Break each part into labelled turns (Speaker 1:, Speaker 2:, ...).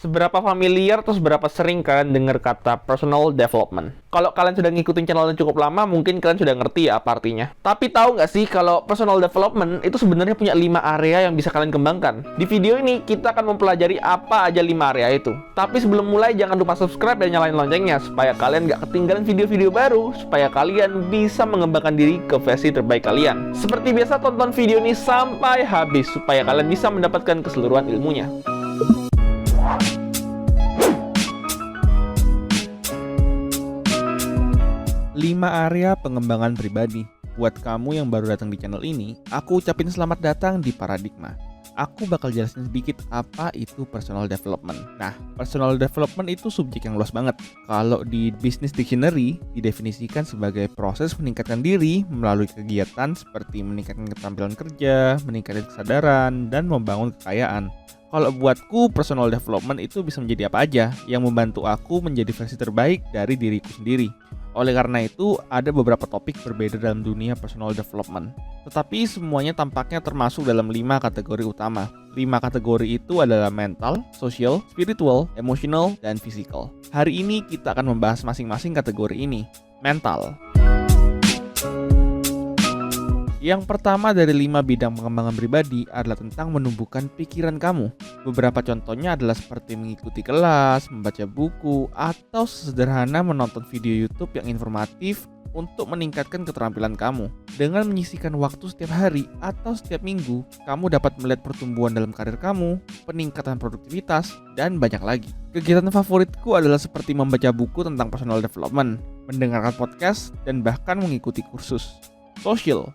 Speaker 1: Seberapa familiar atau seberapa sering kalian dengar kata personal development? Kalau kalian sudah ngikutin channelnya cukup lama, mungkin kalian sudah ngerti ya apa artinya. Tapi tahu nggak sih kalau personal development itu sebenarnya punya 5 area yang bisa kalian kembangkan? Di video ini kita akan mempelajari apa aja 5 area itu. Tapi sebelum mulai jangan lupa subscribe dan nyalain loncengnya supaya kalian nggak ketinggalan video-video baru, supaya kalian bisa mengembangkan diri ke versi terbaik kalian. Seperti biasa, tonton video ini sampai habis supaya kalian bisa mendapatkan keseluruhan ilmunya.
Speaker 2: 5 area pengembangan pribadi. Buat kamu yang baru datang di channel ini, aku ucapin selamat datang di Paradigma. Aku bakal jelasin sedikit apa itu personal development. Nah, personal development itu subjek yang luas banget. Kalau di Business Dictionary, didefinisikan sebagai proses meningkatkan diri melalui kegiatan seperti meningkatkan keterampilan kerja, meningkatkan kesadaran, dan membangun kekayaan. Kalau buatku, personal development itu bisa menjadi apa aja yang membantu aku menjadi versi terbaik dari diriku sendiri. Oleh karena itu, ada beberapa topik berbeda dalam dunia personal development. Tetapi semuanya tampaknya termasuk dalam 5 kategori utama. 5 kategori itu adalah mental, social, spiritual, emotional, dan physical. Hari ini kita akan membahas masing-masing kategori ini. Mental. Yang pertama dari 5 bidang pengembangan pribadi adalah tentang menumbuhkan pikiran kamu. Beberapa contohnya adalah seperti mengikuti kelas, membaca buku, atau sesederhana menonton video YouTube yang informatif untuk meningkatkan keterampilan kamu. Dengan menyisihkan waktu setiap hari atau setiap minggu, kamu dapat melihat pertumbuhan dalam karir kamu, peningkatan produktivitas, dan banyak lagi. Kegiatan favoritku adalah seperti membaca buku tentang personal development, mendengarkan podcast, dan bahkan mengikuti kursus. Social.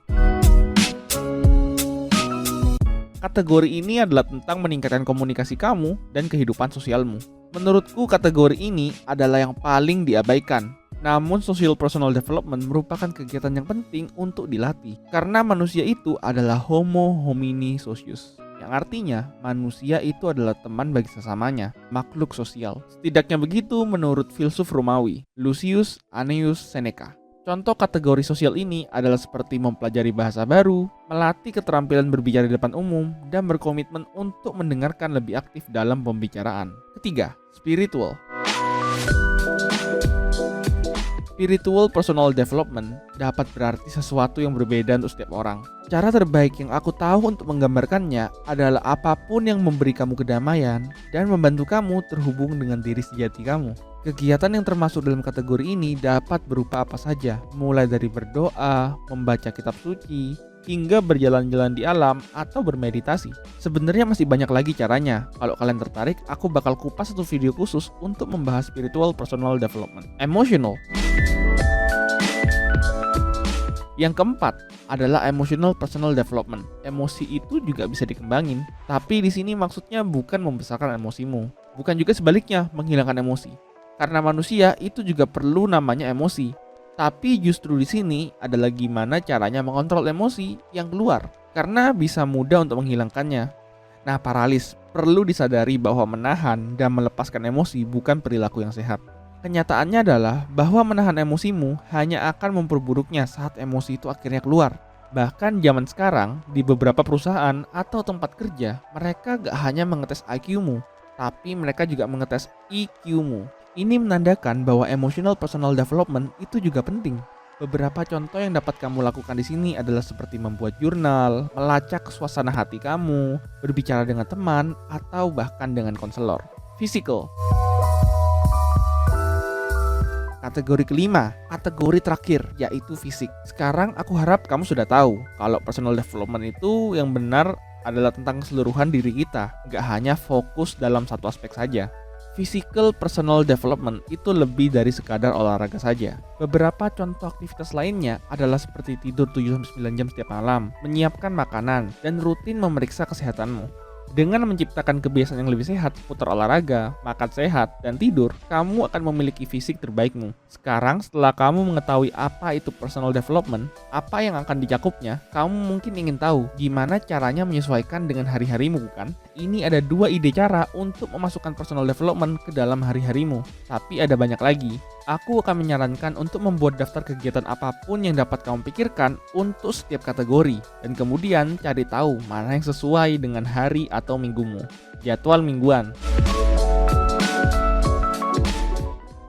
Speaker 2: Kategori ini adalah tentang meningkatkan komunikasi kamu dan kehidupan sosialmu. Menurutku kategori ini adalah yang paling diabaikan. Namun social personal development merupakan kegiatan yang penting untuk dilatih. Karena manusia itu adalah homo homini socius, yang artinya manusia itu adalah teman bagi sesamanya, makhluk sosial. Setidaknya begitu menurut filsuf Romawi, Lucius Annaeus Seneca. Contoh kategori sosial ini adalah seperti mempelajari bahasa baru, melatih keterampilan berbicara di depan umum, dan berkomitmen untuk mendengarkan lebih aktif dalam pembicaraan. Ketiga, spiritual. Spiritual personal development dapat berarti sesuatu yang berbeda untuk setiap orang. Cara terbaik yang aku tahu untuk menggambarkannya adalah apapun yang memberi kamu kedamaian dan membantu kamu terhubung dengan diri sejati kamu. Kegiatan yang termasuk dalam kategori ini dapat berupa apa saja, mulai dari berdoa, membaca kitab suci, hingga berjalan-jalan di alam atau bermeditasi. Sebenarnya masih banyak lagi caranya. Kalau kalian tertarik, aku bakal kupas satu video khusus untuk membahas spiritual personal development. Emotional. Yang keempat adalah emotional personal development. Emosi itu juga bisa dikembangin, tapi di sini maksudnya bukan membesarkan emosimu, bukan juga sebaliknya menghilangkan emosi. Karena manusia itu juga perlu namanya emosi. Tapi justru di sini adalah gimana caranya mengontrol emosi yang keluar, karena bisa mudah untuk menghilangkannya. Nah, paralis perlu disadari bahwa menahan dan melepaskan emosi bukan perilaku yang sehat. Kenyataannya adalah bahwa menahan emosimu hanya akan memperburuknya saat emosi itu akhirnya keluar. Bahkan zaman sekarang, di beberapa perusahaan atau tempat kerja, mereka gak hanya mengetes IQ-mu, tapi mereka juga mengetes EQ-mu. Ini menandakan bahwa emotional personal development itu juga penting. Beberapa contoh yang dapat kamu lakukan di sini adalah seperti membuat jurnal, melacak suasana hati kamu, berbicara dengan teman, atau bahkan dengan konselor. Physical. Kategori kelima, kategori terakhir, yaitu fisik. Sekarang aku harap kamu sudah tahu kalau personal development itu yang benar adalah tentang keseluruhan diri kita, gak hanya fokus dalam satu aspek saja. Physical personal development itu lebih dari sekadar olahraga saja. Beberapa contoh aktivitas lainnya adalah seperti tidur 7-9 jam setiap malam, menyiapkan makanan, dan rutin memeriksa kesehatanmu. Dengan menciptakan kebiasaan yang lebih sehat seputar olahraga, makan sehat, dan tidur, kamu akan memiliki fisik terbaikmu. Sekarang setelah kamu mengetahui apa itu personal development, apa yang akan dicakupnya, kamu mungkin ingin tahu gimana caranya menyesuaikan dengan hari-harimu, bukan? Ini ada 2 ide cara untuk memasukkan personal development ke dalam hari-harimu, tapi ada banyak lagi. Aku akan menyarankan untuk membuat daftar kegiatan apapun yang dapat kamu pikirkan untuk setiap kategori, dan kemudian cari tahu mana yang sesuai dengan hari atau minggumu. Jadwal mingguan.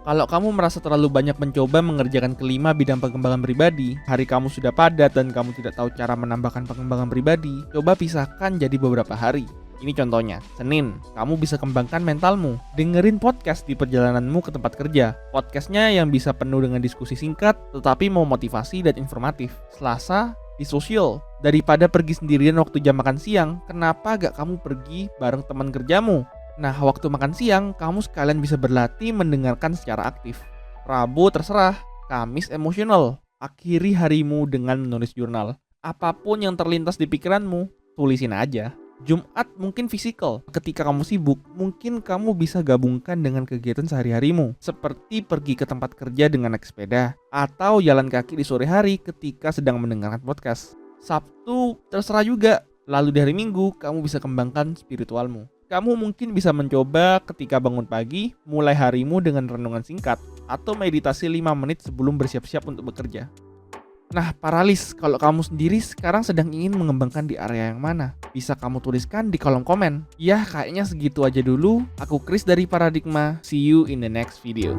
Speaker 2: Kalau kamu merasa terlalu banyak mencoba mengerjakan kelima bidang pengembangan pribadi, hari kamu sudah padat dan kamu tidak tahu cara menambahkan pengembangan pribadi, coba pisahkan jadi beberapa hari. Ini contohnya, Senin, kamu bisa kembangkan mentalmu. Dengerin podcast di perjalananmu ke tempat kerja. Podcastnya yang bisa penuh dengan diskusi singkat, tetapi mau motivasi dan informatif. Selasa, di sosial. Daripada pergi sendirian waktu jam makan siang, kenapa gak kamu pergi bareng teman kerjamu? Nah, waktu makan siang, kamu sekalian bisa berlatih mendengarkan secara aktif. Rabu terserah, Kamis emosional. Akhiri harimu dengan menulis jurnal. Apapun yang terlintas di pikiranmu, tulisin aja. Jumat mungkin fisikal. Ketika kamu sibuk, mungkin kamu bisa gabungkan dengan kegiatan sehari-harimu, seperti pergi ke tempat kerja dengan naik sepeda, atau jalan kaki di sore hari ketika sedang mendengarkan podcast. Sabtu terserah juga. Lalu di hari Minggu, kamu bisa kembangkan spiritualmu. Kamu mungkin bisa mencoba ketika bangun pagi, mulai harimu dengan renungan singkat, atau meditasi 5 menit sebelum bersiap-siap untuk bekerja. Nah, paralis, kalau kamu sendiri sekarang sedang ingin mengembangkan di area yang mana? Bisa kamu tuliskan di kolom komen. Ya, kayaknya segitu aja dulu. Aku Chris dari Paradigma. See you in the next video.